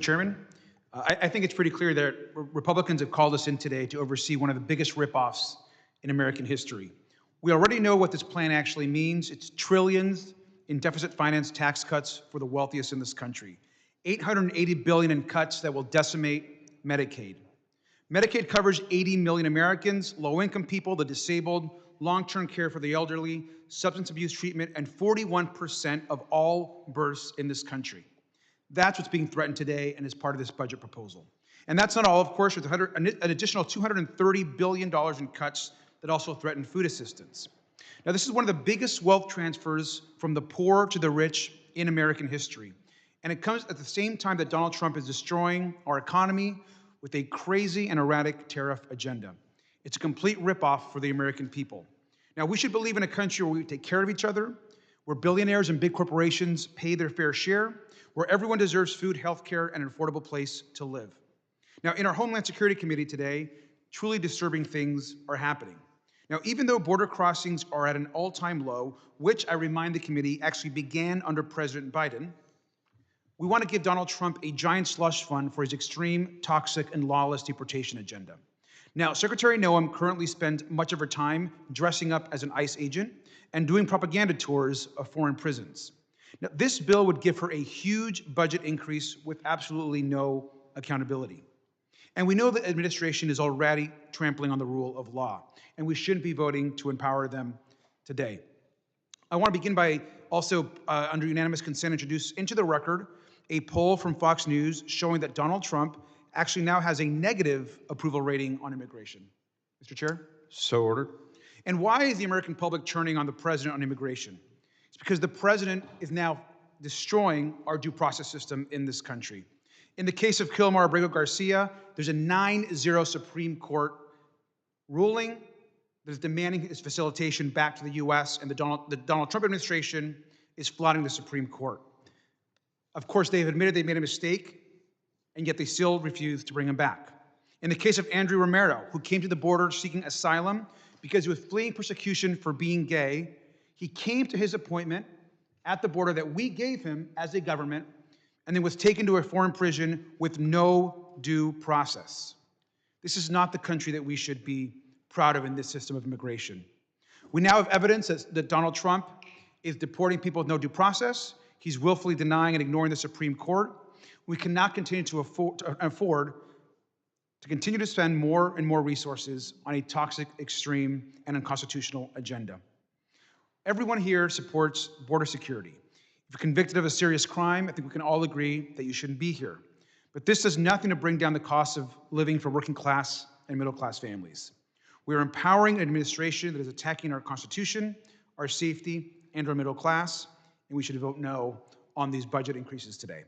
Chairman, I think it's pretty clear that Republicans have called us in today to oversee one of the biggest ripoffs in American history. We already know what this plan actually means. It's trillions in deficit finance tax cuts for the wealthiest in this country. $880 billion in cuts that will decimate Medicaid. Medicaid covers 80 million Americans, low-income people, the disabled, long-term care for the elderly, substance abuse treatment, and 41% of all births in this country. That's what's being threatened today and is part of this budget proposal. And that's not all, of course. There's an additional $230 billion in cuts that also threaten food assistance. Now, this is one of the biggest wealth transfers from the poor to the rich in American history. And it comes at the same time that Donald Trump is destroying our economy with a crazy and erratic tariff agenda. It's a complete ripoff for the American people. Now, we should believe in a country where we take care of each other, where billionaires and big corporations pay their fair share, where everyone deserves food, health care, and an affordable place to live. Now, in our Homeland Security Committee today, truly disturbing things are happening. Now, even though border crossings are at an all-time low, which I remind the committee actually began under President Biden, we want to give Donald Trump a giant slush fund for his extreme, toxic, and lawless deportation agenda. Now, Secretary Noem currently spends much of her time dressing up as an ICE agent and doing propaganda tours of foreign prisons. Now, this bill would give her a huge budget increase with absolutely no accountability. And we know the administration is already trampling on the rule of law, and we shouldn't be voting to empower them today. I want to begin by also, under unanimous consent, introduce into the record a poll from Fox News showing that Donald Trump actually now has a negative approval rating on immigration. Mr. Chair? So ordered. And why is the American public turning on the president on immigration? It's because the president is now destroying our due process system in this country. In the case of Kilmar Abrego Garcia, there's a 9-0 Supreme Court ruling that is demanding his facilitation back to the U.S., and the Donald Trump administration is flouting the Supreme Court. Of course, they've admitted they made a mistake, and yet they still refuse to bring him back. In the case of Andrew Romero, who came to the border seeking asylum because he was fleeing persecution for being gay, he came to his appointment at the border that we gave him as a government, and then was taken to a foreign prison with no due process. This is not the country that we should be proud of in this system of immigration. We now have evidence that Donald Trump is deporting people with no due process. He's willfully denying and ignoring the Supreme Court. We cannot continue to afford to continue to spend more and more resources on a toxic, extreme, and unconstitutional agenda. Everyone here supports border security. If you're convicted of a serious crime, I think we can all agree that you shouldn't be here. But this does nothing to bring down the cost of living for working class and middle class families. We are empowering an administration that is attacking our Constitution, our safety, and our middle class, and we should vote no on these budget increases today.